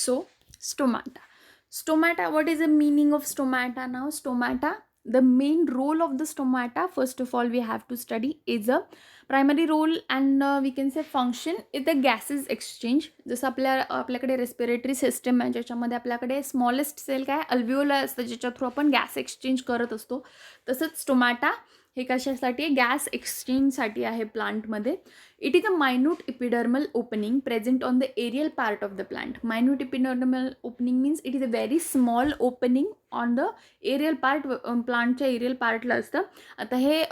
So, stomata. Stomata, what is the meaning of stomata now? Stomata, the main role of the stomata, first of all, we have to study is a primary role and we can say function is the gases exchange. जसं आपल्याकडे respiratory system आहे ज्याच्यामध्ये आपल्याकडे smallest cell काय अल्व्हिओला असतं ज्याच्या through आपण gas exchange करत असतो. तसंच स्टोमाटा हे कशासाठी आहे? गॅस एक्सचेंजसाठी आहे प्लांटमध्ये. It is a minute epidermal opening present on the aerial part of the plant. Minute epidermal opening means it is a very small opening on the aerial part. प्लांटच्या aerial पार्टला असतं. आता हे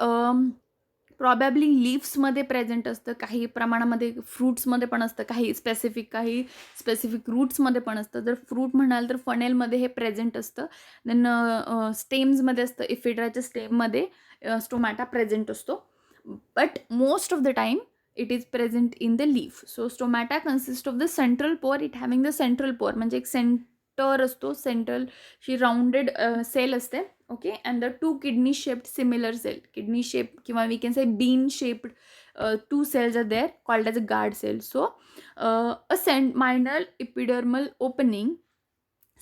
प्रॉबॅबली लीव्समध्ये present असतं, काही प्रमाणामध्ये फ्रूट्समध्ये पण असतं, काही स्पेसिफिक रूट्समध्ये पण असतं. जर फ्रूट म्हणाल तर फनेलमध्ये हे प्रेझेंट असतं. देन स्टेम्समध्ये असतं, इफिड्राच्या स्टेममध्ये स्टोमॅटा प्रेझेंट असतो. But most of the time it is present in the leaf. So stomata consists of the central pore, it having the central pore म्हणजे एक सेंटर असतो, सेंट्रल शी राउंडेड सेल असते. Okay, and the two kidney shaped similar cell, kidney shape किंवा we can say bean shaped two cells are there called as a guard cell. So a minor epidermal opening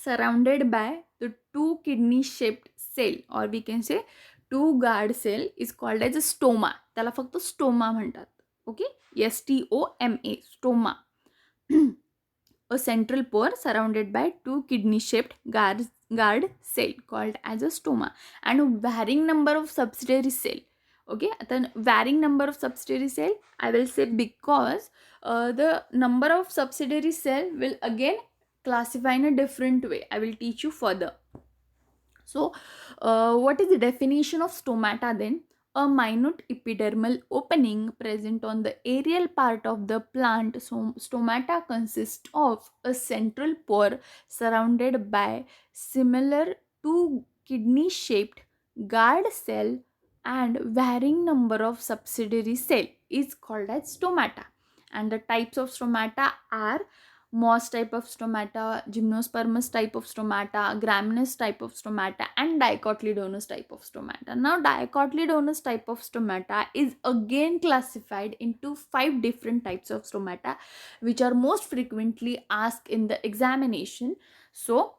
surrounded by the two kidney shaped cell or we can say two guard cell is called as a stoma. त्याला फक्त stoma म्हणतात. Okay, stoma, stoma. A central pore surrounded by two kidney shaped guard cell called as a stoma and varying number of subsidiary cell. Okay, then varying number of subsidiary cell I will say because the number of subsidiary cell will again classify in a different way. I will teach you further. So what is the definition of stomata then? A minute epidermal opening present on the aerial part of the plant. So stomata consists of a central pore surrounded by similar to kidney shaped guard cell and varying number of subsidiary cell is called as stomata. And the types of stomata are moss type of stomata, gymnospermous type of stomata, gramineous type of stomata, and dicotyledonous type of stomata. Now, dicotyledonous type of stomata is again classified into 5 different types of stomata, which are most frequently asked in the examination. So,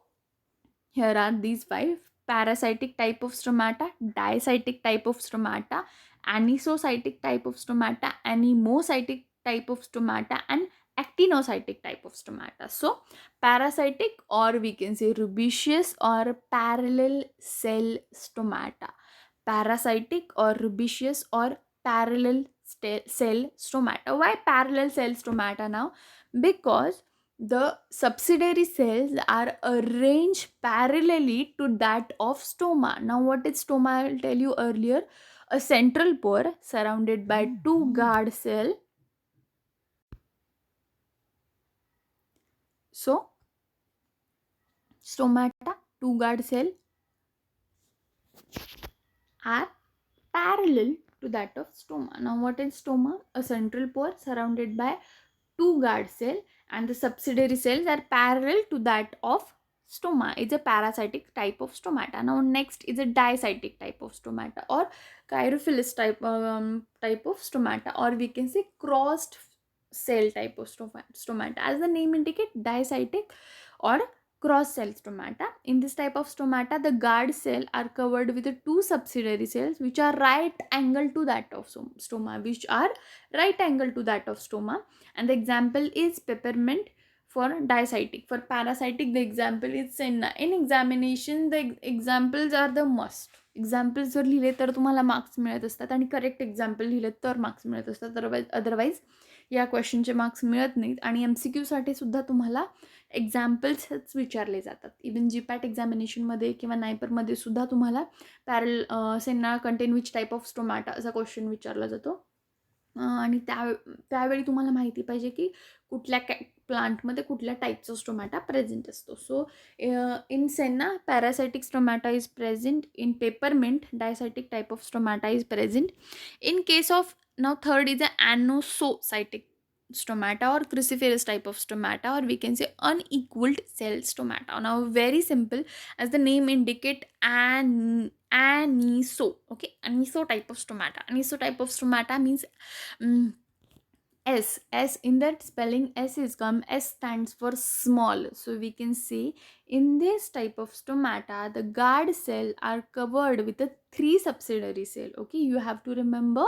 here are these 5: parasitic type of stomata, diacytic type of stomata, anisocytic type of stomata, anemocytic type of stomata, and actinocytic type of stomata. So parasitic or we can say rubiceous or parallel cell stomata. Parasitic or rubiceous or parallel cell stomata. Why parallel cell stomata now? Because the subsidiary cells are arranged parallelly to that of stoma. Now what is stoma? I will tell you earlier. A central pore surrounded by two guard cell. So stomata, two guard cell are parallel to that of stoma. Now what is stoma? A central pore surrounded by two guard cell and the subsidiary cells are parallel to that of stoma. It's a parasitic type of stomata. Now next is a diacytic type of stomata or chirophilus type of stomata, or we can say crossed cell type of stomata. As the name indicate, diacytic or cross cell stomata. In this type of stomata, the guard cell are covered with the two subsidiary cells which are right angle to that of stoma, and the example is peppermint for diacytic. For parasitic, the example is senna. In examination, the examples are the must. Examples जर लिहिले तर तुम्हाला marks मिळत असतात आणि correct example लिहिले तर marks मिळत असतात. अदरवाईज या क्वेश्चनचे मार्क्स मिळत नाहीत. आणि MCQसाठी सुद्धा तुम्हाला एक्झाम्पल्सच विचारले जातात. इवन GPAT एक्झामिनेशनमध्ये किंवा नायपरमध्ये सुद्धा तुम्हाला senna contain which type of stomata असा क्वेश्चन विचारला जातो. आणि त्यावेळी तुम्हाला माहिती पाहिजे की कुठल्या प्लांटमध्ये कुठल्या टाईपचा स्टोमॅटा प्रेझेंट असतो. So in senna paracytic stomata is present. In peppermint diacytic type of stomata is present. In case of now third is the anosocytic stomata or cruciferous type of stomata, or we can say unequaled cell stomata. Now very simple, as the name indicate, aniso. Okay, aniso type of stomata. Aniso type of stomata means S in that spelling, S is come. S stands for small. So we can say in this type of stomata, the guard cell are covered with a three subsidiary cell. Okay, you have to remember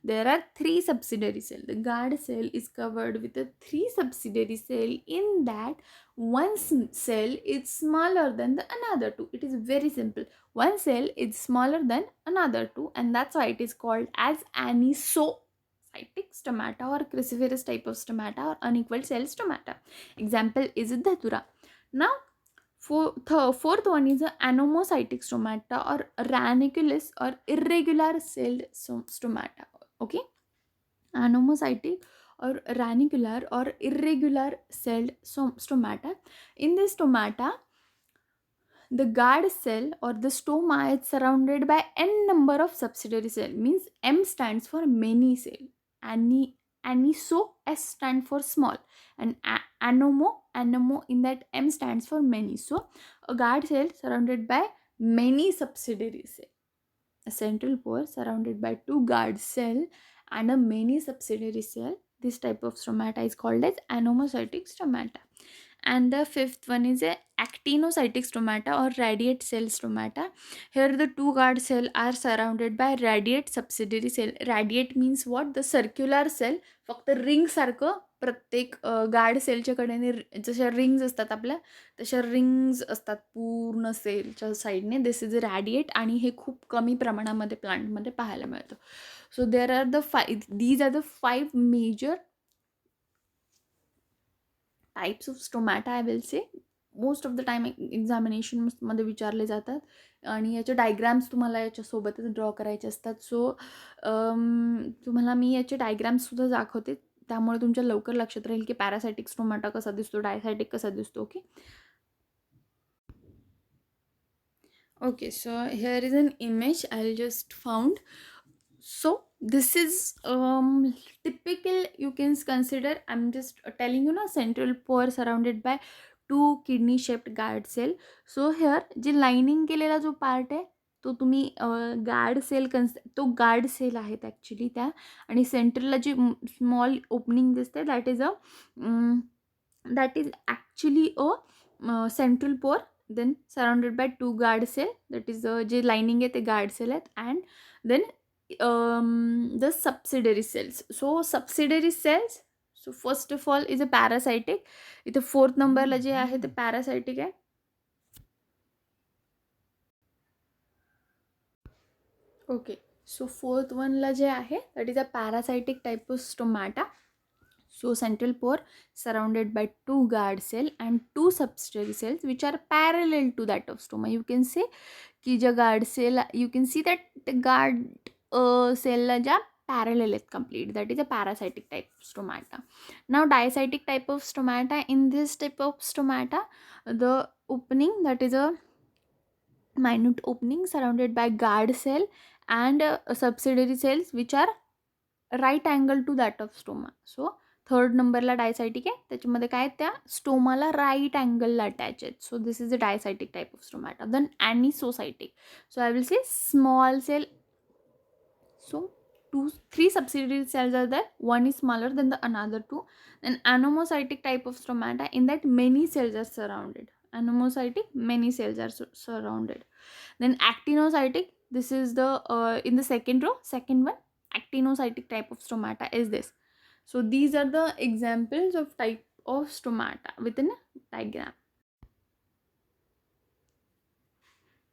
there are three subsidiary cell. The guard cell is covered with a three subsidiary cell. In that, one cell is smaller than the another two. It is very simple. One cell is smaller than another two, and that's why it is called as anisocytic stomata or cruciferous type of stomata or unequal cell stomata. Example is Dhatura. Now, fourth one is a anomocytic stomata or ranunculus or irregular celled stomata. Okay, anomocytic or ranicular or irregular celled stomata. In this stomata, the guard cell or the stoma is surrounded by n number of subsidiary cell. Means M stands for many cell. Aniso, S stand for small, and anomo in that M stands for many. So a guard cell surrounded by many subsidiary cell. A central pore surrounded by two guard cell and a many subsidiary cell. This type of stomata is called as anomocytic stomata. And the fifth one is a actinocytic stomata or radiate cell stomata. Here the two guard cell are surrounded by radiate subsidiary cell. Radiate means what? The circular cell. फक्त ring सारखं प्रत्येक guard सेलच्या कडेने जशा rings असतात आपल्या, तशा rings असतात पूर्ण सेलच्या साईडने. दिस इज अ रॅडिएट, आणि हे खूप कमी प्रमाणामध्ये प्लांटमध्ये पाहायला मिळतं. So there are the these are the 5 major types of stomata. I will say most of the time एक्झामिनेशनमध्ये विचारले जातात, आणि याचे डायग्राम्स तुम्हाला याच्यासोबतच ड्रॉ करायचे असतात. सो तुम्हाला मी याचे डायग्राम्ससुद्धा दाखवते, त्यामुळे तुमच्या लवकर लक्षात राहील की पॅरासायटिक स्टोमॅटा कसा दिसतो, डायसायटिक कसा दिसतो. Okay okay so here is an image I just found. So this is typical, you can consider, I'm just telling you na, central pore surrounded by two kidney shaped guard cell. So here जे lining केलेला जो part आहे तो तुम्ही guard cell तो guard cell आहेत actually त्या, आणि सेंटरला जी स्मॉल ओपनिंग दिसते that is actually a central pore. Then surrounded by two guard cell, that is जे लाइनिंग आहे ते गार्ड सेल आहेत. And then the subsidiary cells. So subsidiary cells, so first of all is a parasitic. इथे fourth नंबरला जे आहे ते parasitic आहे. Okay so fourth वनला जे आहे that is a parasitic type of stomata. So central pore surrounded by two guard cell and two subsidiary cells which are parallel to that of stoma. You can say ki ja guard cell, you can see that the guard cell la ja parallel is complete. That is a parasitic type of stomata. Now diacytic type of stomata. In this type of stomata, the opening, that is a minute opening surrounded by guard cell and subsidiary cells which are right angle to that of stoma. So third नंबरला diacytic आहे, त्याच्यामध्ये काय त्या स्टोमाला right अँगलला attach आहेत. So this is a diacytic type of stomata. Then anisocytic. So I will say small cell. So three subsidiary cells are there, one is smaller than the another two. Then anomocytic type of stomata, in that many cells are surrounded. Anomocytic, many cells are surrounded. Then actinocytic, this is the in the second row, second one, actinocytic type of stomata is this. So these are the examples of type of stomata within a diagram.